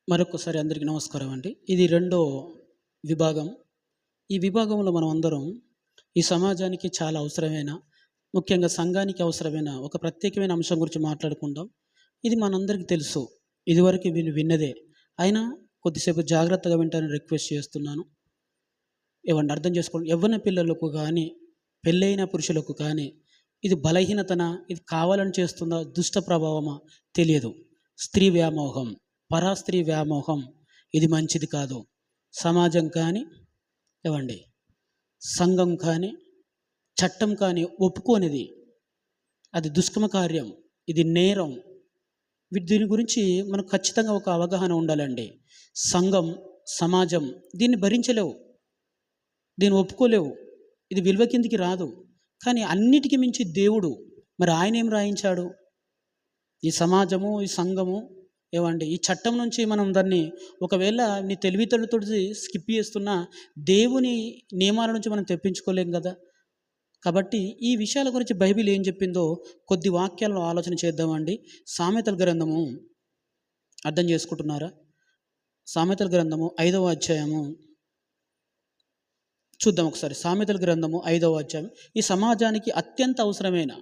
మరొకసారి అందరికీ నమస్కారం అండి. ఇది రెండో విభాగం. ఈ విభాగంలో మనం అందరం ఈ సమాజానికి చాలా అవసరమైన, ముఖ్యంగా సంఘానికి అవసరమైన ఒక ప్రత్యేకమైన అంశం గురించి మాట్లాడుకుందాం. ఇది మనందరికీ తెలుసు. ఇదివరకు విన్నదే. అయినా కొద్దిసేపు జాగ్రత్తగా వింటారని రిక్వెస్ట్ చేస్తున్నాను. ఏవండి అర్థం చేసుకోండి. యవ్వన పిల్లలకు కానీ, పెళ్ళైన పురుషులకు కానీ ఇది బలహీనతనా, ఇది కావాలని చేస్తుందా, దుష్ట ప్రభావమా తెలియదు. స్త్రీ వ్యామోహం, పరాస్త్రీ వ్యామోహం ఇది మంచిది కాదు. సమాజం కానీ, ఏవండి సంఘం కానీ, చట్టం కానీ ఒప్పుకోనిది. అది దుష్కర్మ కార్యం, ఇది నేరం. దీని గురించి మనకు ఖచ్చితంగా ఒక అవగాహన ఉండాలండి. సంఘం, సమాజం దీన్ని భరించలేవు, దీన్ని ఒప్పుకోలేవు. ఇది విలువ కిందికి రాదు. కానీ అన్నిటికీ మించి దేవుడు, మరి ఆయన ఏం రాయించాడు? ఈ సమాజము, ఈ సంఘము, ఏమండి ఈ చట్టం నుంచి మనం దాన్ని ఒకవేళ నీ తెలివితేటలతో స్కిప్ చేస్తున్నా దేవుని నియమాల నుంచి మనం తెప్పించుకోలేం కదా. కాబట్టి ఈ విషయాల గురించి బైబిల్ ఏం చెప్పిందో కొద్ది వాక్యాలను ఆలోచన చేద్దామండి. సామెతల గ్రంథము అర్థం చేసుకుంటున్నారా? సామెతల గ్రంథము 5వ అధ్యాయము చూద్దాం ఒకసారి. సామెతల గ్రంథము 5వ అధ్యాయం ఈ సమాజానికి అత్యంత అవసరమైన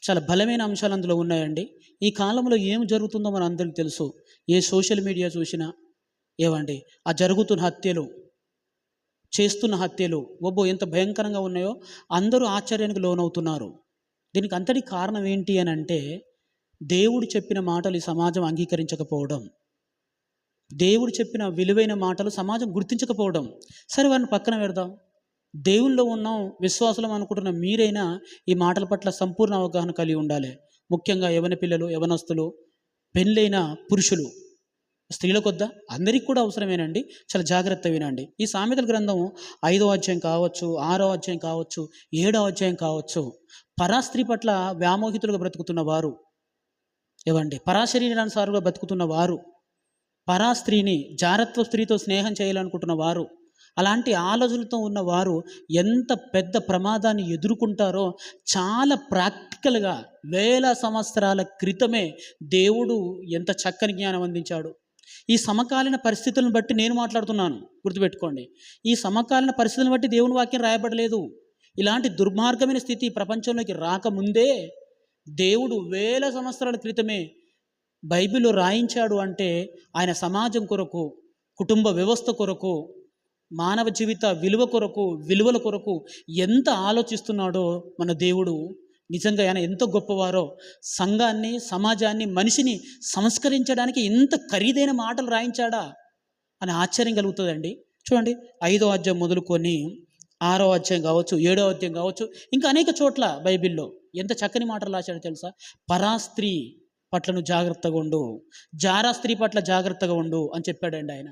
చాలా బలమైన అంశాలు అందులో ఉన్నాయండి. ఈ కాలంలో ఏం జరుగుతుందో మన అందరికీ తెలుసు. ఏ సోషల్ మీడియా చూసినా ఏవండి ఆ జరుగుతున్న హత్యలు, చేస్తున్న హత్యలు ఎంత భయంకరంగా ఉన్నాయో అందరూ ఆశ్చర్యానికి లోనవుతున్నారు. దీనికి అంతటి కారణం ఏంటి అని అంటే, దేవుడు చెప్పిన మాటలు ఈ సమాజం అంగీకరించకపోవడం, దేవుడు చెప్పిన విలువైన మాటలు సమాజం గుర్తించకపోవడం. సరే వారిని పక్కన పెడదాం. దేవుల్లో ఉన్నాం, విశ్వాసులం అనుకుంటున్న మీరైనా ఈ మాటల పట్ల సంపూర్ణ అవగాహన కలిగి ఉండాలి. ముఖ్యంగా యవన పిల్లలు, యవనస్తులు, పెళ్ళైన పురుషులు, స్త్రీలకు వద్దా అందరికీ కూడా అవసరమేనండి. చాలా జాగ్రత్త వినండి. ఈ సామెతల గ్రంథం 5వ అధ్యాయం కావచ్చు, 6వ అధ్యాయం కావచ్చు, 7వ అధ్యాయం కావచ్చు, పరాస్త్రీ పట్ల వ్యామోహితులుగా బ్రతుకుతున్న వారు, ఏవండి పరాశరీరానుసారుగా బ్రతుకుతున్న వారు, పరాస్త్రీని జారత్వ స్త్రీతో స్నేహం చేయాలనుకుంటున్న వారు, అలాంటి ఆలోచనలతో ఉన్నవారు ఎంత పెద్ద ప్రమాదాన్ని ఎదుర్కొంటారో చాలా ప్రాక్టికల్గా వేల సంవత్సరాల క్రితమే దేవుడు ఎంత చక్కని జ్ఞానం అందించాడు. ఈ సమకాలీన పరిస్థితులను బట్టి నేను మాట్లాడుతున్నాను, గుర్తుపెట్టుకోండి. ఈ సమకాలీన పరిస్థితులను బట్టి దేవుని వాక్యం రాయబడలేదు. ఇలాంటి దుర్మార్గమైన స్థితి ప్రపంచంలోకి రాకముందే దేవుడు వేల సంవత్సరాల క్రితమే బైబిల్లో రాయించాడు. అంటే ఆయన సమాజం కొరకు, కుటుంబ వ్యవస్థ కొరకు, మానవ జీవిత విలువ కొరకు, విలువల కొరకు ఎంత ఆలోచిస్తున్నాడో మన దేవుడు. నిజంగా ఆయన ఎంత గొప్పవారో. సంఘాన్ని, సమాజాన్ని, మనిషిని సంస్కరించడానికి ఎంత ఖరీదైన మాటలు రాయించాడా అని ఆశ్చర్యం కలుగుతుందండి. చూడండి, 5వ అధ్యాయం మొదలుకొని 6వ అధ్యాయం కావచ్చు, 7వ అధ్యాయం కావచ్చు, ఇంకా అనేక చోట్ల బైబిల్లో ఎంత చక్కని మాటలు రాశాడో తెలుసా? పరాస్త్రీ పట్లను జాగ్రత్తగా ఉండు, జారా స్త్రీ పట్ల జాగ్రత్తగా ఉండు అని చెప్పాడండి ఆయన.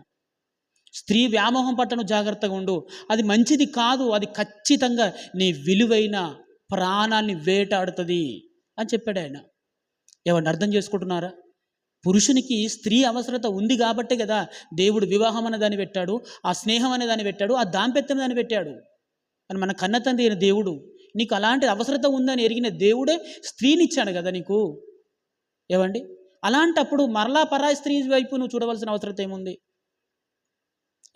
స్త్రీ వ్యామోహం పట్లను జాగ్రత్తగా ఉండు, అది మంచిది కాదు, అది ఖచ్చితంగా నీ విలువైన ప్రాణాన్ని వేటాడుతుంది అని చెప్పాడు ఆయన. ఏమన్నా అర్థం చేసుకుంటున్నారా? పురుషునికి స్త్రీ అవసరత ఉంది కాబట్టే కదా దేవుడు వివాహం అనే దాన్ని పెట్టాడు, ఆ స్నేహం అనే దాన్ని పెట్టాడు, ఆ దాంపత్యం దాన్ని పెట్టాడు. అని మన కన్న తండ్రి అయిన దేవుడు, నీకు అలాంటి అవసరత ఉందని ఎరిగిన దేవుడే స్త్రీని ఇచ్చాడు కదా నీకు. ఏవండి అలాంటప్పుడు మరలా పరాయి స్త్రీ వైపు నువ్వు చూడవలసిన అవసరం ఏముంది?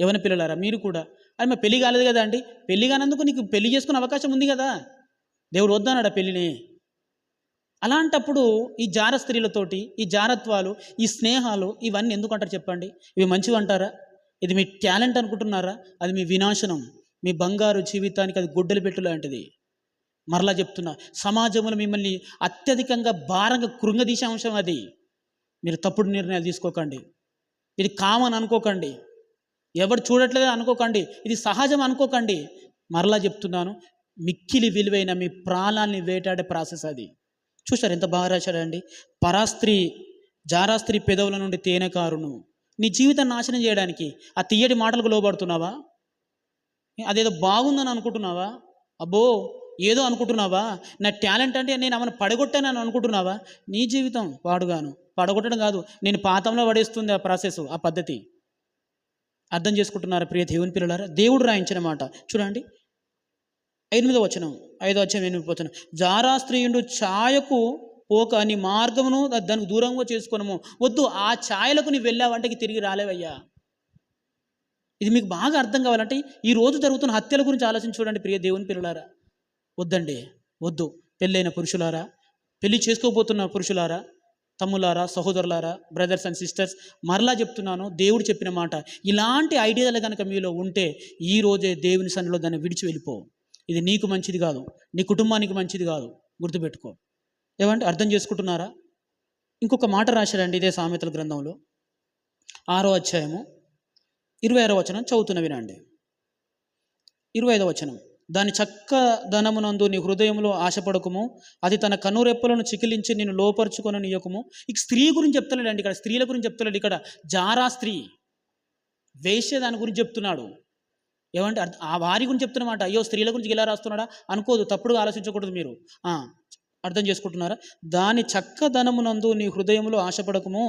యవన పిల్లలారా మీరు కూడా, అది మా పెళ్లి కాలేదు కదా అండి, పెళ్లి కానందుకు నీకు పెళ్లి చేసుకునే అవకాశం ఉంది కదా, దేవుడు వద్దన్నాడు ఆ పెళ్ళిని. అలాంటప్పుడు ఈ జార స్త్రీలతోటి, ఈ జారత్వాలు, ఈ స్నేహాలు ఇవన్నీ ఎందుకు అంటారు చెప్పండి? ఇవి మంచివి అంటారా? ఇది మీ టాలెంట్ అనుకుంటున్నారా? అది మీ వినాశనం, మీ బంగారు జీవితానికి అది గొడ్డలి పెట్టు లాంటిది. మరలా చెప్తున్నా, సమాజంలో మిమ్మల్ని అత్యధికంగా భారంగా కృంగదీసే అంశం అది. మీరు తప్పుడు నిర్ణయాలు తీసుకోకండి. ఇది కామన్ అనుకోకండి, ఎవరు చూడట్లేదు అనుకోకండి, ఇది సహజం అనుకోకండి. మరలా చెప్తున్నాను, మిక్కిలి విలువైన మీ ప్రాణాలని వేటాడే ప్రాసెస్ అది. చూసారు ఎంత బాగా రాశాడండి? పరాస్త్రీ, జారాస్త్రీ పెదవుల నుండి తేనెకారును. నీ జీవితాన్ని నాశనం చేయడానికి ఆ తీయటి మాటలకు లోబడుతున్నావా? అదేదో బాగుందని అనుకుంటున్నావా? అబ్బో ఏదో అనుకుంటున్నావా? నా టాలెంట్ అంటే నేను ఆమెను పడగొట్టానని అనుకుంటున్నావా? నీ జీవితం పాడుగాను. పడగొట్టడం కాదు, నేను పాతంలో పడేస్తుంది ఆ ప్రాసెస్, ఆ పద్ధతి. అర్థం చేసుకుంటున్నారా ప్రియ దేవుని పిల్లలారా? దేవుడు రాయించిన మాట చూడండి, 8వ వచనం, 5వ అధ్యాయం 8వ వచనం. జారా స్త్రీయుడు ఛాయకు పోక నీ మార్గమును దానికి దూరంగా చేసుకొనము. వద్దు, ఆ ఛాయలకు నీవు వెళ్ళావంటే ఇక తిరిగి రాలేవయ్యా. ఇది మీకు బాగా అర్థం కావాలంటే ఈ రోజు జరుగుతున్న హత్యల గురించి ఆలోచించి చూడండి ప్రియ దేవుని పిల్లలారా. వద్దండి, వద్దు. పెళ్ళైన పురుషులారా, పెళ్లి చేసుకోబోతున్న పురుషులారా, తమ్ములారా, సహోదరులారా, బ్రదర్స్ అండ్ సిస్టర్స్, మరలా చెప్తున్నాను, దేవుడు చెప్పిన మాట, ఇలాంటి ఐడియాలు కనుక మీలో ఉంటే ఈ రోజే దేవుని సన్నిధిలో దాన్ని విడిచి వెళ్ళిపో. ఇది నీకు మంచిది కాదు, నీ కుటుంబానికి మంచిది కాదు, గుర్తుపెట్టుకో. ఏమంటే అర్థం చేసుకుంటున్నారా? ఇంకొక మాట రాశాడండి ఇదే సామెతల గ్రంథంలో 6వ అధ్యాయము 26వ వచనం చదువుతున్న వినండి. 25వ వచనం, దాని చక్క ధనమునందు నీ హృదయంలో ఆశపడకము, అది తన కనురెప్పలను చికిలించి నేను లోపరుచుకొని నీయకము. ఇక స్త్రీ గురించి చెప్తలేడండి ఇక్కడ, స్త్రీల గురించి చెప్తలేడు ఇక్కడ. జారా స్త్రీ, వేశ్య దాని గురించి చెప్తున్నాడు. ఏమంటే ఆ వారి గురించి చెప్తున్నమాట. అయ్యో స్త్రీల గురించి ఇలా రాస్తున్నాడా అనుకోదు, తప్పుడుగా ఆలోచించకూడదు మీరు. అర్థం చేసుకుంటున్నారా? దాని చక్కదనమునందు నీ హృదయంలో ఆశపడకము,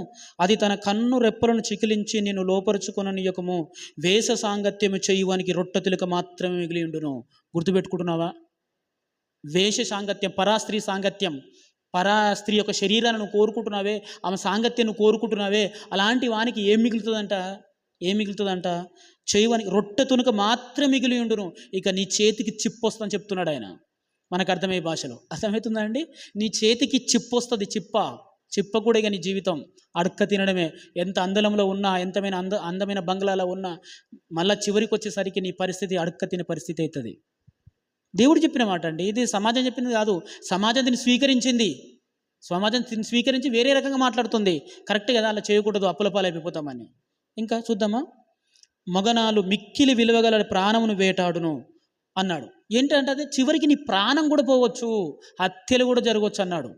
అది తన కన్ను రెప్పలను చికిలించి నేను లోపరుచుకొననీయకము. వేష సాంగత్యము చేయువానికి రొట్టె తిలక మాత్రమే మిగిలి ఉండును. గుర్తుపెట్టుకుంటున్నావా? వేష సాంగత్యం, పరాస్త్రీ సాంగత్యం, పరాస్త్రీ యొక్క శరీరాన్ని నువ్వు కోరుకుంటున్నావే, ఆమె సాంగత్యం నువ్వు కోరుకుంటున్నావే, అలాంటి వానికి ఏం మిగులుతుందంట? చేయువానికి రొట్టె తునక మాత్రం మిగిలి ఉండును. ఇక నీ చేతికి చిప్పు వస్తుందని చెప్తున్నాడు ఆయన. మనకు అర్థమయ్యే భాషలో అర్థమవుతుందా అండి? నీ చేతికి చిప్పు వస్తుంది. చిప్ప కూడా ఇక నీ జీవితం అడక్క తినడమే. ఎంత అందలంలో ఉన్నా, ఎంతమైన అందమైన బంగ్లాలో ఉన్నా, మళ్ళీ చివరికి వచ్చేసరికి నీ పరిస్థితి అడక్క తినే పరిస్థితి అవుతుంది. దేవుడు చెప్పిన మాట అండి ఇది, సమాజం చెప్పింది కాదు. సమాజం దీన్ని స్వీకరించింది. సమాజం దీన్ని స్వీకరించి వేరే రకంగా మాట్లాడుతుంది. కరెక్ట్ కదా, అలా చేయకూడదు, అప్పుల పాలైపోతామని. ఇంకా చూద్దామా? మగనాలు మిక్కిలి విలువగల ప్రాణమును వేటాడును అన్నాడు. ఏంటంటే అదే చివరికి నీ ప్రాణం కూడా పోవచ్చు, హత్యలు కూడా జరగవచ్చు అన్నాడు.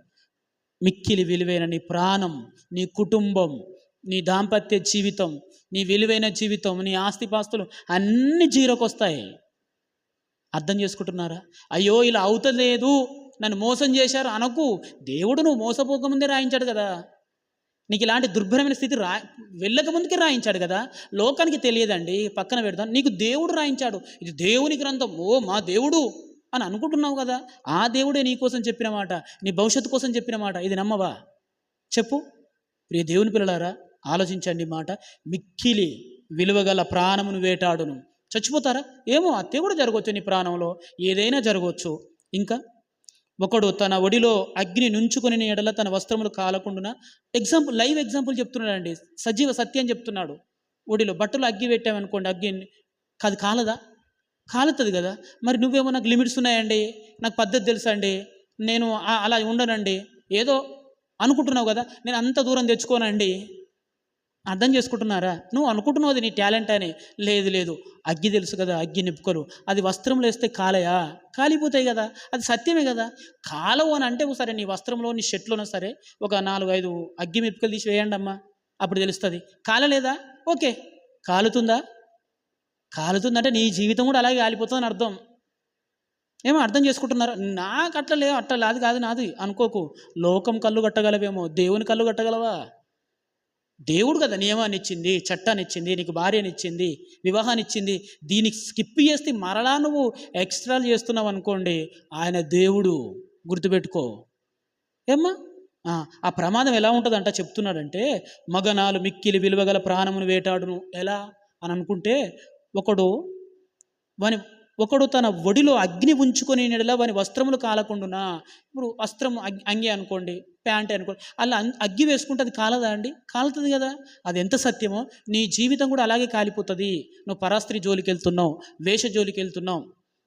మిక్కిలి విలువైన నీ ప్రాణం, నీ కుటుంబం, నీ దాంపత్య జీవితం, నీ విలువైన జీవితం, నీ ఆస్తిపాస్తులు అన్నీ జీరోకి వస్తాయి. అర్థం చేసుకుంటున్నారా? అయ్యో ఇలా అవుతలేదు, నన్ను మోసం చేశారు అనకు. దేవుడు నువ్వు మోసపోకముందే రాయించాడు కదా. నీకు ఇలాంటి దుర్భరమైన స్థితి వెళ్ళక ముందుకే రాయించాడు కదా. లోకానికి తెలియదండి, పక్కన పెడదాం. నీకు దేవుడు రాయించాడు, ఇది దేవుని గ్రంథం, ఓ మా దేవుడు అని అనుకుంటున్నావు కదా. ఆ దేవుడే నీ కోసం చెప్పిన మాట, నీ భవిష్యత్తు కోసం చెప్పిన మాట. ఇది నమ్మవా? చెప్పు. ప్రియ దేవుని పిల్లలారా, ఆలోచించండి మాట. మిక్కిలి విలువగల ప్రాణమును వేటాడును. చచ్చిపోతారా? ఏమో, హత్య కూడా జరగవచ్చు నీ ప్రాణంలో, ఏదైనా జరగవచ్చు. ఇంకా ఒకడు తన ఒడిలో అగ్ని నుంచుకొని ఎడల తన వస్త్రములు కాలకుండా. లైవ్ ఎగ్జాంపుల్ చెప్తున్నాడండి, సజీవ సత్యం చెప్తున్నాడు. ఒడిలో బట్టలు అగ్గి పెట్టామనుకోండి, అగ్గి అది కాలుతుంది కదా. మరి నువ్వేమో నాకు లిమిట్స్ ఉన్నాయండి, నాకు పద్ధతి తెలుసా అండి, నేను అలా ఉండనండి, ఏదో అనుకుంటున్నావు కదా, నేను అంత దూరం తెచ్చుకోనండి. అర్థం చేసుకుంటున్నారా? నువ్వు అనుకుంటున్నావు అది నీ టాలెంట్ అని. లేదు, అగ్గి తెలుసు కదా, అగ్గి నిప్పుకోలు. అది వస్త్రంలో వేస్తే కాలిపోతాయి కదా, అది సత్యమే కదా. కాలవు అని అంటే సరే, నీ వస్త్రంలో నీ షర్ట్లోనో సరే ఒక 4-5 అగ్గి మిప్పుకలు తీసి వేయండి అమ్మా, అప్పుడు తెలుస్తుంది. కాలలేదా? ఓకే. కాలుతుందంటే నీ జీవితం కూడా అలాగే కాలిపోతుందని అర్థం. ఏమో అర్థం చేసుకుంటున్నారా? నాకు అట్లా అది కాదు నాది అనుకోకు. లోకం కళ్ళు కట్టగలవేమో, దేవుని కళ్ళు కట్టగలవా? దేవుడు కదా నియమాన్ని ఇచ్చింది, చట్టాన్ని ఇచ్చింది, నీకు భార్యని ఇచ్చింది, వివాహాన్ని ఇచ్చింది. దీనికి స్కిప్ చేస్తే మరలా నువ్వు ఎక్స్ట్రాలు చేస్తున్నావు అనుకోండి, ఆయన దేవుడు, గుర్తుపెట్టుకో. ఏమ్మా ఆ ప్రమాదం ఎలా ఉంటుందంట చెప్తున్నాడంటే, మగనాలు మిక్కిలి విలువగల ప్రాణమును వేటాడును. ఎలా అని అనుకుంటే, ఒకడు తన ఒడిలో అగ్ని ఉంచుకొని నెడలా వాని వస్త్రములు కాలకుండునా. ఇప్పుడు వస్త్రం అంగి అనుకోండి, ప్యాంట్ అనుకోండి, అలా అగ్గి వేసుకుంటే అది కాలదా అండి? కాలుతుంది కదా. అది ఎంత సత్యమో నీ జీవితం కూడా అలాగే కాలిపోతుంది. నువ్వు పరాస్త్రీ జోలికి వెళ్తున్నావు, వేష జోలికి వెళ్తున్నావు,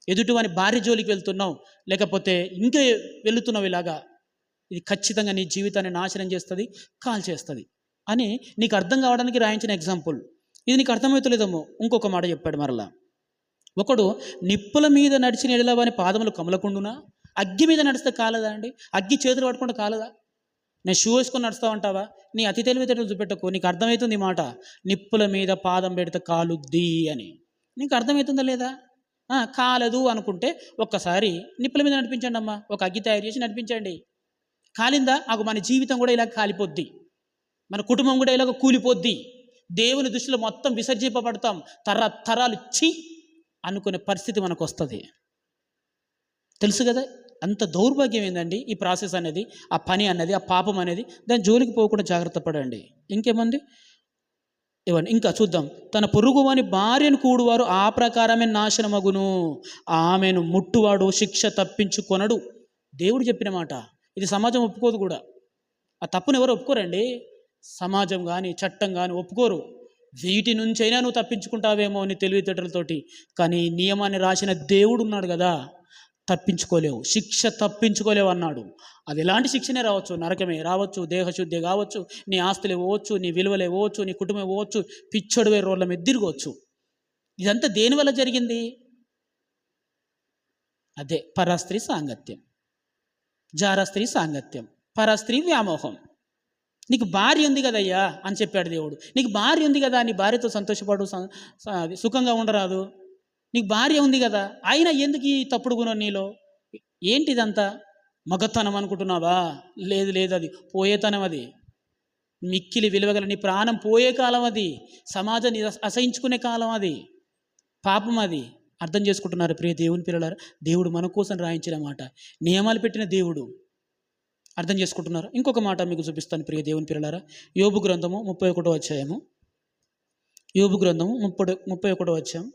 ఎదుటివాని భార్య జోలికి వెళ్తున్నావు, లేకపోతే ఇంకా వెళుతున్నావు ఇలాగా, ఇది ఖచ్చితంగా నీ జీవితాన్ని నాశనం చేస్తుంది, కాల్చేస్తుంది అని నీకు అర్థం కావడానికి రాయించిన ఎగ్జాంపుల్. ఇది నీకు అర్థమవుతలేదేమో. ఇంకొక మాట చెప్పాడు మరలా. ఒకడు నిప్పుల మీద నడిచిన ఎడల వాని పాదములు కమలకుండునా. అగ్గి మీద నడిస్తే కాలదా అండి? అగ్గి చేతులు పట్టుకుంటే కాలదా? నేను షూ వేసుకొని నడుస్తావంటావా? నీ అతి తెలివితేటలు చూపెట్టకు. నీకు అర్థమవుతుంది ఈ మాట, నిప్పుల మీద పాదం పెడితే కాలుద్ది అని. నీకు అర్థమవుతుందా లేదా? కాలదు అనుకుంటే ఒక్కసారి నిప్పుల మీద నడిపించండి అమ్మా, ఒక అగ్గి తయారు చేసి నడిపించండి. కాలిందా? మన జీవితం కూడా ఇలా కాలిపోద్ది, మన కుటుంబం కూడా ఇలాగ కూలిపోద్ది. దేవుని దృష్టిలో మొత్తం విసర్జింపబడతాం, తరాలు అనుకునే పరిస్థితి మనకు వస్తుంది. తెలుసు కదా అంత దౌర్భాగ్యం ఏందండి ఈ ప్రాసెస్ అనేది, ఆ పని అన్నది, ఆ పాపం అనేది. దాని జోలికి పోకుండా జాగ్రత్త పడండి. ఇంకేమంది ఇవ్వండి, ఇంకా చూద్దాం. తన పొరుగువాని భార్యను కూడువారు ఆ ప్రకారమే నాశనమగును, ఆమెను ముట్టువాడు శిక్ష తప్పించుకొనడు. దేవుడు చెప్పిన మాట. ఇది సమాజం ఒప్పుకోదు కూడా. ఆ తప్పును ఎవరు ఒప్పుకోరండి. సమాజం కానీ చట్టం కానీ ఒప్పుకోరు. వీటి నుంచైనా నువ్వు తప్పించుకుంటావేమో నీ తెలివితేటలతోటి, కానీ నియమాన్ని రాసిన దేవుడు ఉన్నాడు కదా, తప్పించుకోలేవు, శిక్ష తప్పించుకోలేవు అన్నాడు. అది ఎలాంటి శిక్షనే రావచ్చు, నరకమే రావచ్చు, దేహశుద్ధి కావచ్చు, నీ ఆస్తులు ఇవ్వచ్చు, నీ విలువలు ఇవ్వచ్చు, నీ కుటుంబం ఇవ్వచ్చు, పిచ్చడువే రోడ్ల మీద తిరగవచ్చు. ఇదంతా దేనివల్ల జరిగింది? అదే పరస్త్రీ సాంగత్యం, జారస్త్రీ సాంగత్యం, పరస్త్రీ వ్యామోహం. నీకు భార్య ఉంది కదయ్యా అని చెప్పాడు దేవుడు. నీకు భార్య ఉంది కదా, నీ భార్యతో సంతోషపడు, సుఖంగా ఉండరాదు. నీకు భార్య ఉంది కదా, అయినా ఎందుకు ఈ తప్పుడు గుణం నీలో? ఏంటిదంతా? మగతనం అనుకుంటున్నావా? లేదు లేదు, అది పోయేతనం. అది మిక్కిలి విలువగల నీ ప్రాణం పోయే కాలం. అది సమాజాన్ని అసహించుకునే కాలం. అది పాపం. అది అర్థం చేసుకుంటున్నారు ప్రియ దేవుని పిల్లలారా? దేవుడు మన కోసం రాయించిన మాట, నియమాలు పెట్టిన దేవుడు. అర్థం చేసుకుంటున్నారు? ఇంకొక మాట మీకు చూపిస్తాను ప్రియ దేవుని పిల్లలారా. యోబు గ్రంథము 31వ అధ్యాయము. యోబు గ్రంథము 31వ అధ్యాయం.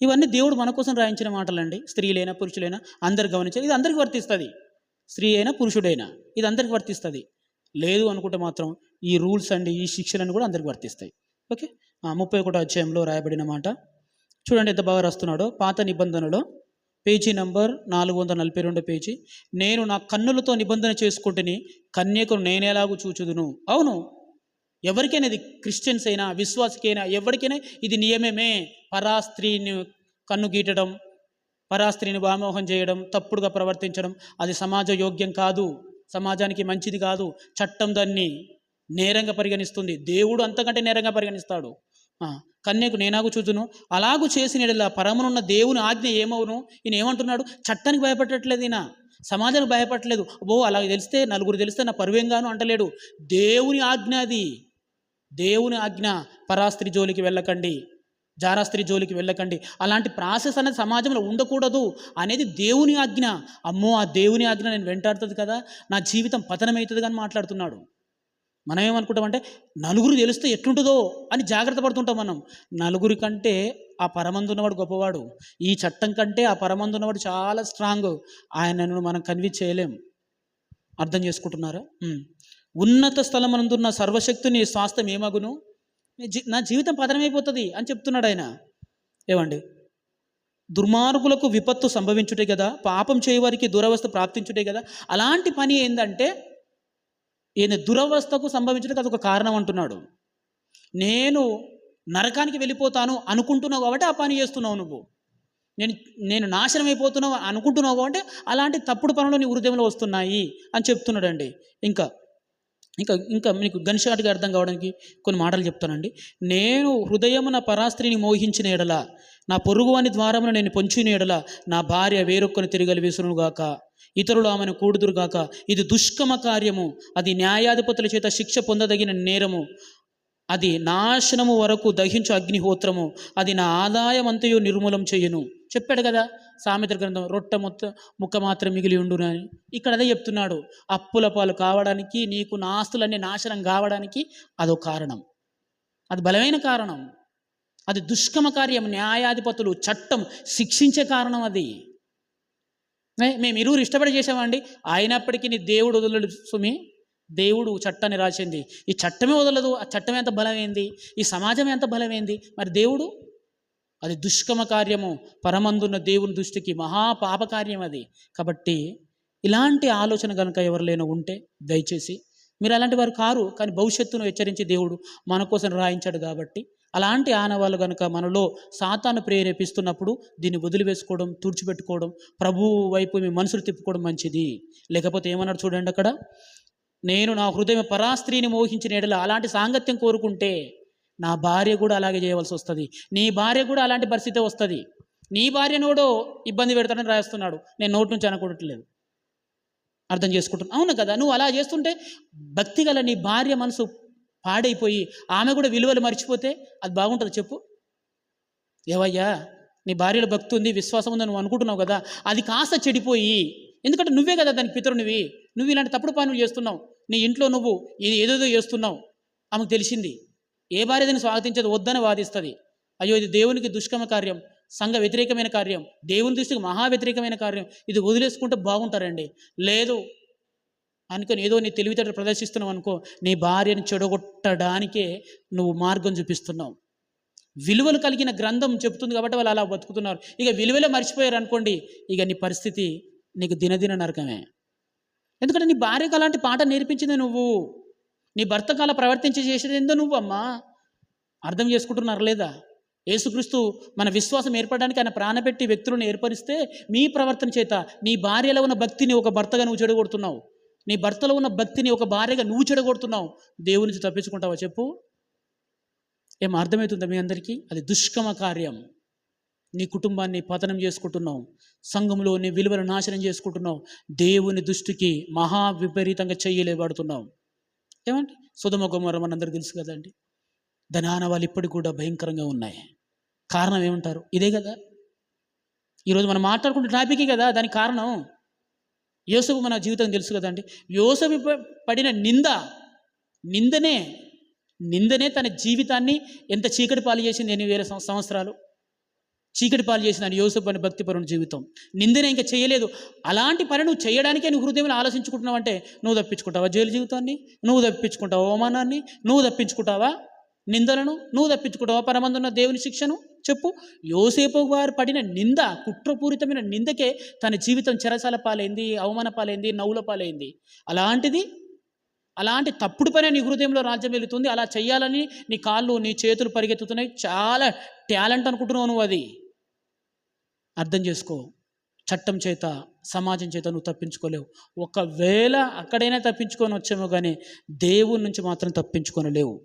ఇవన్నీ దేవుడు మన కోసం రాయించిన మాటలండి. స్త్రీలైనా పురుషులైనా అందరు గమనించాలి. ఇది అందరికీ వర్తిస్తుంది. స్త్రీ అయినా పురుషుడైనా ఇది అందరికి వర్తిస్తుంది. లేదు అనుకుంటే మాత్రం ఈ రూల్స్ అండి, ఈ శిక్షలను కూడా అందరికి వర్తిస్తాయి. ఓకే, 31వ అధ్యాయంలో రాయబడిన మాట చూడండి ఎంత బాగా రాస్తున్నాడో. పాత నిబంధనలో పేజీ నంబర్ 442 పేజీ. నేను నా కన్నులతో నిబంధన చేసుకుంటుని కన్యకను నేనేలాగూ చూచుదును. అవును, ఎవరికైనా ఇది, క్రిస్టియన్స్ అయినా విశ్వాసికైనా ఎవరికైనా ఇది నియమమే. పరాస్త్రీని కన్ను గీటడం, పరాస్త్రీని వ్యామోహం చేయడం, తప్పుడుగా ప్రవర్తించడం అది సమాజ యోగ్యం కాదు, సమాజానికి మంచిది కాదు. చట్టం దాన్ని నేరంగా పరిగణిస్తుంది. దేవుడు అంతకంటే నేరంగా పరిగణిస్తాడు. కన్యకు నేనాగు చూచును, అలాగూ చేసిన పరమనున్న దేవుని ఆజ్ఞ ఏమవును? ఈయన ఏమంటున్నాడు? చట్టానికి భయపడట్లేదు, ఈయన సమాజానికి భయపడట్లేదు. అలాగే తెలిస్తే, నలుగురు తెలిస్తే నా పరువేంగాను అంటలేడు. దేవుని ఆజ్ఞ అది, దేవుని ఆజ్ఞ. పరాస్త్రీ జోలికి వెళ్ళకండి, జారాస్త్రీ జోలికి వెళ్ళకండి, అలాంటి ప్రాసెస్ అనేది సమాజంలో ఉండకూడదు అనేది దేవుని ఆజ్ఞ. అమ్మో, ఆ దేవుని ఆజ్ఞ నేను వెంటాడుతుంది కదా, నా జీవితం పతనమవుతుంది కానీ మాట్లాడుతున్నాడు. మనం ఏమనుకుంటామంటే నలుగురు తెలిస్తే ఎట్లుంటుందో అని జాగ్రత్త పడుతుంటాం మనం. నలుగురి కంటే ఆ పరమందున్నవాడు గొప్పవాడు. ఈ చట్టం కంటే ఆ పరమందున్నవాడు చాలా స్ట్రాంగ్. ఆయనను మనం కన్విన్స్ చేయలేం. అర్థం చేసుకుంటున్నారా? ఉన్నత స్థలమనందున్న సర్వశక్తిని స్వాస్థ్యం ఏమగును? నా జీవితం పతనమైపోతుంది అని చెప్తున్నాడు ఆయన. ఏమండి, దుర్మార్గులకు విపత్తు సంభవించుటే కదా, పాపం చేయవారికి దురవస్థ ప్రాప్తించుటే కదా. అలాంటి పని ఏంటంటే ఈయన దురవస్థకు సంభవించడానికి అదొక కారణం అంటున్నాడు. నేను నరకానికి వెళ్ళిపోతాను అనుకుంటున్నావు కాబట్టి ఆ పని చేస్తున్నావు నువ్వు. నేను నాశనం అయిపోతున్నావు అనుకుంటున్నావు కాబట్టి అలాంటి తప్పుడు పనులు నీ హృదయంలో వస్తున్నాయి అని చెప్తున్నాడండి. ఇంకా ఇంకా ఇంకా మీకు గన్షాట్గా అర్థం కావడానికి కొన్ని మాటలు చెప్తానండి. నేను హృదయమున పరాస్త్రీని మోహించిన ఎడల, నా పొరుగువాని ద్వారమున నేను పొంచిన ఎడల, నా భార్య వేరొక్కని తిరగలి విసురుగాక, ఇతరులు ఆమెను కూడుదురుగాక. ఇది దుష్కమ కార్యము, అది న్యాయాధిపతుల చేత శిక్ష పొందదగిన నేరము, అది నాశనము వరకు దహించు అగ్నిహోత్రము, అది నా ఆదాయం అంతయు నిర్మూలం చేయును. చెప్పాడు కదా సామెతల గ్రంథం, రొట్టె ముక్క మాత్రం మిగిలి ఉండును అని. ఇక్కడ అదే చెప్తున్నాడు. అప్పుల పాలు కావడానికి, నీకు నా ఆస్తులన్నీ నాశనం కావడానికి అదో కారణం. అది బలమైన కారణం. అది దుష్కమ కార్యం. న్యాయాధిపతులు, చట్టం శిక్షించే కారణం అది. మేము ఇరువురు ఇష్టపడి చేసామండి, అయినప్పటికీ నీ దేవుడు వదలడు సుమి. దేవుడు చట్టాన్ని రాసింది, ఈ చట్టమే వదలదు. ఆ చట్టం ఎంత బలమైంది, ఈ సమాజం ఎంత బలమైంది. మరి దేవుడు, అది దుష్కమ కార్యము, పరమందున్న దేవుని దృష్టికి మహాపాపకార్యం అది. కాబట్టి ఇలాంటి ఆలోచన కనుక ఎవరిలోనూ ఉంటే దయచేసి, మీరు అలాంటి వారు కారు, కానీ భవిష్యత్తును హెచ్చరించి దేవుడు మన కోసం రాయించాడు. కాబట్టి అలాంటి ఆనవాళ్ళు కనుక మనలో సాతాను ప్రేరేపిస్తున్నప్పుడు దీన్ని వదిలివేసుకోవడం, తుడిచిపెట్టుకోవడం, ప్రభువు వైపు మీ మనసులు తిప్పుకోవడం మంచిది. లేకపోతే ఏమన్నాడు చూడండి అక్కడ, నేను నా హృదయం పరాస్త్రీని మోహించిన ఎడల, అలాంటి సాంగత్యం కోరుకుంటే నా భార్య కూడా అలాగే చేయవలసి వస్తుంది, నీ భార్య కూడా అలాంటి పరిస్థితి వస్తుంది. నీ భార్యను కూడా ఇబ్బంది పెడతాడని రాస్తున్నాడు. నేను నోటి నుంచి అనుకోవట్లేదు, అర్థం చేసుకుంటున్నాను. అవును కదా, నువ్వు అలా చేస్తుంటే భక్తి గల నీ భార్య మనసు పాడైపోయి ఆమె కూడా విలువలు మర్చిపోతే అది బాగుంటుంది చెప్పు? ఏవయ్యా, నీ భార్యలో భక్తి ఉంది, విశ్వాసం ఉందని నువ్వు అనుకుంటున్నావు కదా, అది కాస్త చెడిపోయి ఎందుకంటే నువ్వే కదా దానికి పితరునివి. నువ్వు ఇలాంటి తప్పుడు పనులు చేస్తున్నావు, నీ ఇంట్లో నువ్వు ఏదేదో చేస్తున్నావు. ఆమెకు తెలిసింది. ఏ భార్య దాన్ని స్వాగతించదు, వద్దని వాదిస్తుంది. అయ్యో ఇది దేవునికి దుష్కమ కార్యం, సంఘ వ్యతిరేకమైన కార్యం, దేవుని దృష్టికి మహా వ్యతిరేకమైన కార్యం, ఇది వదిలేసుకుంటే బాగుంటారండి. లేదు అనుకొని ఏదో నీ తెలివితేటలు ప్రదర్శిస్తున్నావు అనుకో, నీ భార్యను చెడగొట్టడానికే నువ్వు మార్గం చూపిస్తున్నావు. విలువలు కలిగిన గ్రంథం చెబుతుంది కాబట్టి వాళ్ళు అలా బతుకుతున్నారు. ఇక విలువలే మర్చిపోయారు అనుకోండి, ఇక నీ పరిస్థితి నీకు దినదిన నరకమే. ఎందుకంటే నీ భార్యకు అలాంటి పాట నేర్పించింది నువ్వు, నీ భర్తకు అలా ప్రవర్తించి చేసేది ఏందో నువ్వు అమ్మా. అర్థం చేసుకుంటున్నారు లేదా? యేసుక్రీస్తు మన విశ్వాసం ఏర్పడడానికి ఆయన ప్రాణపెట్టి వ్యక్తులను ఏర్పరిస్తే మీ ప్రవర్తన చేత నీ భార్యలో ఉన్న భక్తిని ఒక భర్తగా నువ్వు చెడగొడుతున్నావు, నీ భర్తలో ఉన్న భక్తిని ఒక భార్యగా నువ్వు చెడగొడుతున్నావు. దేవుని నుంచి తప్పించుకుంటావా చెప్పు? ఏం అర్థమవుతుందా మీ అందరికీ? అది దుష్కమ కార్యం. నీ కుటుంబాన్ని పతనం చేసుకుంటున్నావు, సంఘంలో నీ విలువలు నాశనం చేసుకుంటున్నావు, దేవుని దృష్టికి మహా విపరీతంగా చెయ్యలేబడుతున్నావు. ఏమండి, సొదొమ గొమొర్రా మనందరికీ తెలుసు కదండి. దాని ఆనవాళ్ళు ఇప్పటికి కూడా భయంకరంగా ఉన్నాయి. కారణం ఏమంటారు? ఇదే కదా ఈరోజు మనం మాట్లాడుకుంటే టాపికే కదా దానికి కారణం. యోసేపు మన జీవితం తెలుసు కదండి. యోసేపు పడిన నిందనే తన జీవితాన్ని ఎంత చీకటి పాలు చేసింది. 8,000 సంవత్సరాలు చీకటి పాలు చేసినాడు యోసేపు అని భక్తిపరుని జీవితం. నిందనే ఇంకా చేయలేదు. అలాంటి పని నువ్వు చేయడానికే నువ్వు హృదయంలో ఆలోచించుకుంటున్నావు అంటే నువ్వు తప్పించుకుంటావా జైలు జీవితాన్ని? నువ్వు తప్పించుకుంటావా అవమానాన్ని? నువ్వు తప్పించుకుంటావా నిందలను? నువ్వు తప్పించుకుంటావా పరమందున్న దేవుని శిక్షను? చెప్పు. యోసేపు వారు పడిన నింద, కుట్రపూరితమైన నిందకే తన జీవితం చెరసాల పాలైంది, అవమాన పాలైంది, నవ్వుల పాలైంది. అలాంటి తప్పుడు పని నీ హృదయంలో రాజ్యం వెళుతుంది. అలా చెయ్యాలని నీ కాళ్ళు నీ చేతులు పరిగెత్తుతున్నాయి. చాలా టాలెంట్ అనుకుంటున్నావు నువ్వు. అది అర్థం చేసుకో. చట్టం చేత సమాజం చేత నువ్వు తప్పించుకోలేవు. ఒకవేళ అక్కడైనా తప్పించుకొని వచ్చేమో కానీ దేవుని నుంచి మాత్రం తప్పించుకొనలేవు.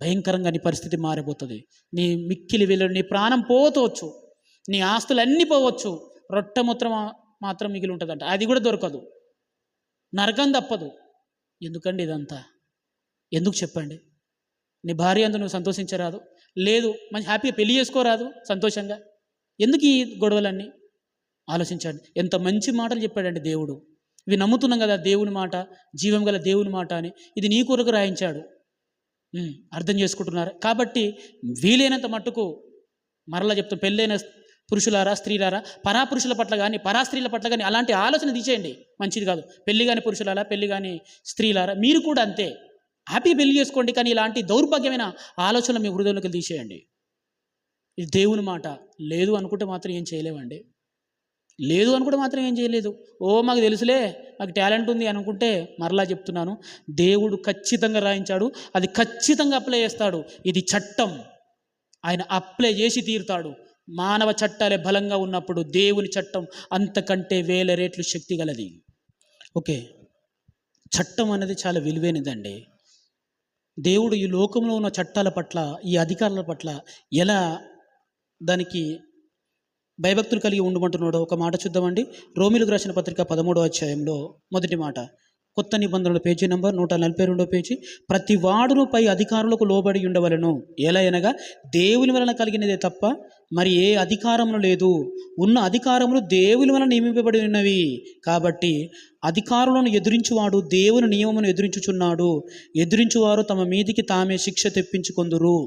భయంకరంగా నీ పరిస్థితి మారిపోతుంది. నీ మిక్కిలి వెళ్ళడు, నీ ప్రాణం పోవచ్చు, నీ ఆస్తులు అన్నీ పోవచ్చు, రొట్టెముత్రం మాత్రం మిగిలి ఉంటుందంట. అది కూడా దొరకదు, నరకం తప్పదు. ఎందుకండి ఇదంతా? ఎందుకు చెప్పండి? నీ భార్య అందు నువ్వు సంతోషించరాదు? లేదు, మంచి హ్యాపీగా పెళ్లి చేసుకోరాదు సంతోషంగా? ఎందుకు ఈ గొడవలన్నీ? ఆలోచించండి. ఎంత మంచి మాటలు చెప్పాడండి దేవుడు. ఇవి నమ్ముతున్నాం కదా దేవుని మాట, జీవం గల దేవుని మాట అని. ఇది నీ కొరకు రాయించాడు. అర్థం చేసుకుంటున్నారు కాబట్టి వీలైనంత మట్టుకు మరలా చెప్తాం, పెళ్ళైన పురుషులారా స్త్రీలారా పరాపురుషుల పట్ల కానీ పరాస్త్రీల పట్ల కానీ అలాంటి ఆలోచన తీసేయండి. మంచిది కాదు. పెళ్లి కాని పురుషులారా పెళ్లి కాని స్త్రీలారా మీరు కూడా అంతే. హ్యాపీ పెళ్లి చేసుకోండి, కానీ ఇలాంటి దౌర్భాగ్యమైన ఆలోచనలు మీ హృదయంలోకి తీసేయండి. ఇది దేవుని మాట. లేదు అనుకుంటే మాత్రం ఏం చేయలేమండి. లేదు అనుకుంటే మాత్రం ఏం చేయలేదు. మాకు తెలుసులే, మాకు టాలెంట్ ఉంది అనుకుంటే మరలా చెప్తున్నాను, దేవుడు ఖచ్చితంగా రాయించాడు, అది ఖచ్చితంగా అప్లై చేస్తాడు. ఇది చట్టం, ఆయన అప్లై చేసి తీరుతాడు. మానవ చట్టాలే బలంగా ఉన్నప్పుడు దేవుని చట్టం అంతకంటే 1000 రెట్లు శక్తి గలది. ఓకే, చట్టం అనేది చాలా విలువైనదండి. దేవుడు ఈ లోకంలో ఉన్న చట్టాల పట్ల, ఈ అధికారుల పట్ల ఎలా దానికి భయభక్తులు కలిగి ఉండమంటున్నాడో ఒక మాట చూద్దామండి. రోమిలకు రాసిన పత్రిక 13వ అధ్యాయంలో మొదటి మాట, కొత్త నిబంధనల పేజీ నంబర్ 142వ పేజీ. ప్రతి వాడును పై అధికారులకు లోబడి ఉండవలను, ఎలా అనగా దేవుని వలన కలిగినదే తప్ప మరి ఏ అధికారములు లేదు. ఉన్న అధికారములు దేవుని వలన నియమింపబడి ఉన్నవి. కాబట్టి అధికారులను ఎదురించువాడు దేవుని నియమమును ఎదురించుచున్నాడు. ఎదురించువారు తమ మీదికి తామే శిక్ష తెప్పించుకొందురు.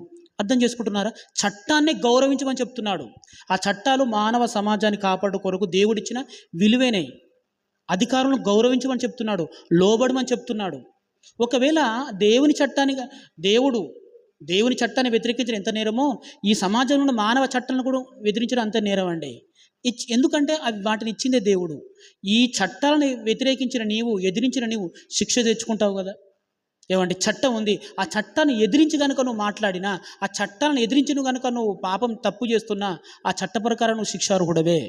అర్థం చేసుకుంటున్నారా? చట్టాన్ని గౌరవించమని చెప్తున్నాడు. ఆ చట్టాలు మానవ సమాజాన్ని కాపాడు కొరకు దేవుడిచ్చిన విలువైనవి. అధికారులను గౌరవించమని చెప్తున్నాడు, లోబడమని చెప్తున్నాడు. ఒకవేళ దేవుని చట్టాన్ని వ్యతిరేకించడం ఎంత నేరమో, ఈ సమాజంలో ఉన్న మానవ చట్టాలను కూడా వ్యతిరేకించడం అంత నేరం అండి. ఎందుకంటే అవి వాటిని ఇచ్చిందే దేవుడు. ఈ చట్టాలను వ్యతిరేకించిన నీవు, ఎదిరించిన నీవు శిక్ష తెచ్చుకుంటావు కదా. ఏమంటే చట్టం ఉంది, ఆ చట్టాన్ని ఎదిరించి కనుక నువ్వు మాట్లాడినా, ఆ చట్టాలను ఎదిరించి కనుక నువ్వు పాపం తప్పు చేస్తున్నా, ఆ చట్ట ప్రకారం నువ్వు శిక్షార్హుడవే.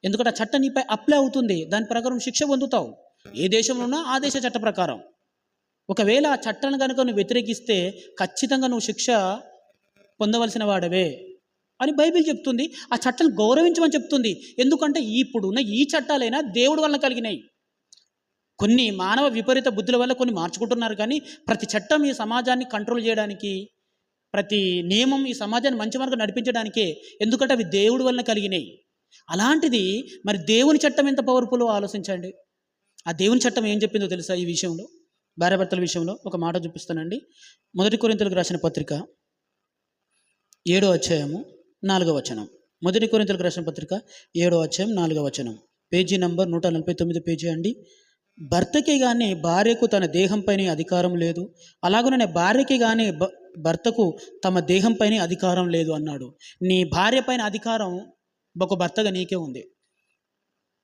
ఎందుకంటే ఆ చట్టం నీపై అప్లై అవుతుంది, దాని ప్రకారం శిక్ష పొందుతావు. ఏ దేశంలో ఉన్నా ఆ దేశ చట్ట ప్రకారం. ఒకవేళ ఆ చట్టాన్ని కనుక నువ్వు వ్యతిరేకిస్తే ఖచ్చితంగా నువ్వు శిక్ష పొందవలసిన వాడవే అని బైబిల్ చెప్తుంది. ఆ చట్టాన్ని గౌరవించమని చెప్తుంది. ఎందుకంటే ఇప్పుడున్న ఈ చట్టాలైనా దేవుడి వల్ల కలిగినాయి. కొన్ని మానవ విపరీత బుద్ధుల వల్ల కొన్ని మార్చుకుంటున్నారు, కానీ ప్రతి చట్టం ఈ సమాజాన్ని కంట్రోల్ చేయడానికి, ప్రతి నియమం ఈ సమాజాన్ని మంచి మార్గం నడిపించడానికే. ఎందుకంటే అవి దేవుడి వలన కలిగినాయి. అలాంటిది మరి దేవుని చట్టం ఎంత పవర్ఫుల్ ఆలోచించండి. ఆ దేవుని చట్టం ఏం చెప్పిందో తెలుసా ఈ విషయంలో, భార్యాభర్తల విషయంలో? ఒక మాట చూపిస్తానండి. 1 కొరింథీయులకు రాసిన పత్రిక 7వ అధ్యాయము 4వ వచనం. 1 కొరింథీయులకు రాసిన పత్రిక 7వ అధ్యాయం 4వ వచనం. పేజీ నంబర్ 149 పేజీ అండి. భర్తకి కానీ భార్యకు తన దేహంపైన అధికారం లేదు, అలాగనే భార్యకి కానీ భర్తకు తమ దేహంపైన అధికారం లేదు అన్నాడు. నీ భార్య పైన అధికారం ఒక భర్తగా నీకే ఉంది.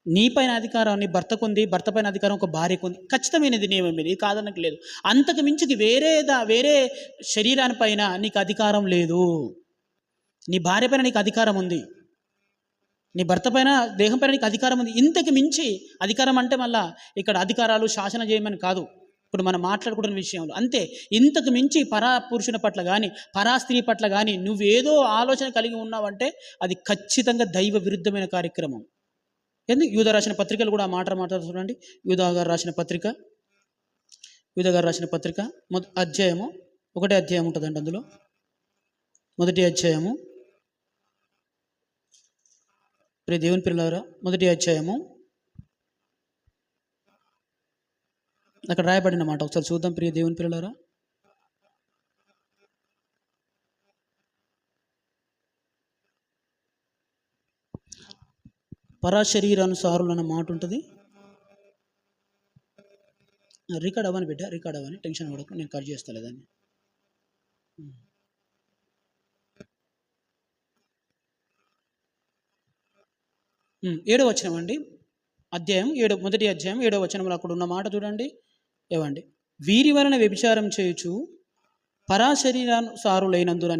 నీ పైన అధికారం నీ భర్తకు ఉంది, భర్త పైన అధికారం ఒక భార్యకు ఉంది. ఖచ్చితమైనది నియమం ఇది, కాదనకు లేదు. అంతకు మించికి వేరే శరీరానిపైన నీకు అధికారం లేదు. నీ భార్య పైన నీకు అధికారం ఉంది, నీ భర్త పైన దేహం పైన నీకు అధికారం ఉంది. ఇంతకు మించి అధికారం అంటే మళ్ళా ఇక్కడ అధికారాలు శాసన చేయమని కాదు, ఇప్పుడు మనం మాట్లాడుకుంటున్న విషయంలో అంతే. ఇంతకు మించి పరా పురుషుని పట్ల కానీ పరా స్త్రీ పట్ల కానీ నువ్వేదో ఆలోచన కలిగి ఉన్నావంటే అది ఖచ్చితంగా దైవ విరుద్ధమైన కార్యక్రమం. ఎందుకు యూదా రాసిన పత్రికలు కూడా ఆ మాట మాట్లాడుతున్నాండి. యూదా గారు రాసిన పత్రిక అధ్యాయము 1 అధ్యాయం ఉంటుందండి. అందులో 1 అధ్యాయము, ప్రియ దేవుని పిల్లలారా, 1 అధ్యాయము అక్కడ రాయబడిన మాట ఒకసారి చూద్దాం. ప్రియ దేవుని పిల్లలారా, పరాశరీరానుసారులు అన్న మాట ఉంటుంది. రికార్డ్ అవ్వని బిడ్డ, రికార్డ్ అవ్వని, టెన్షన్ పడకు, నేను కట్ చేస్తాను దాన్ని. 7వ వచనం అండి, అధ్యాయం 7, 1 అధ్యాయం 7వ వచనంలో అక్కడ ఉన్న మాట చూడండి. ఏవండి, వీరి వలన వ్యభిచారం చేయుచు పరాశరీరానుసారులైనందున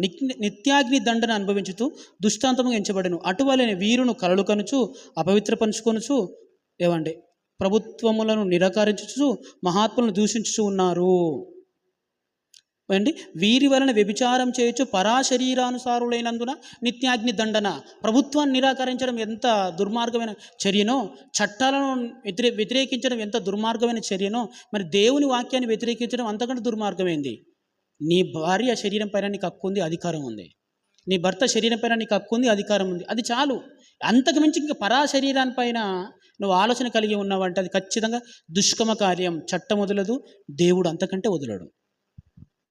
నిత్యాగ్ని దండన అనుభవించుతూ దుష్టాంతము ఎంచబడను. అటువలనే వీరును కలలు కనుచు అపవిత్రపరుచుకొనుచు ఏవండి ప్రభుత్వములను నిరాకరించుచు మహాత్ములను దూషించుచు ఉన్నారు. అండి, వీరి వలన వ్యభిచారం చేయొచ్చు పరాశరీరానుసారులైనందున నిత్యాగ్ని దండన. ప్రభుత్వాన్ని నిరాకరించడం ఎంత దుర్మార్గమైన చర్యనో, చట్టాలను వ్యతిరేకించడం ఎంత దుర్మార్గమైన చర్యనో, మరి దేవుని వాక్యాన్ని వ్యతిరేకించడం అంతకంటే దుర్మార్గమైంది. నీ భార్య శరీరం పైన నీకు హక్కు ఉంది, అధికారం ఉంది. నీ భర్త శరీరం పైన నీకు హక్కు ఉంది, అధికారం ఉంది. అది చాలు. అంతకు మించి ఇంకా పరాశరీరానిపైన నువ్వు ఆలోచన కలిగి ఉన్నావంటే అది ఖచ్చితంగా దుష్కమ కార్యం. చట్టం వదలదు, దేవుడు అంతకంటే వదలడు.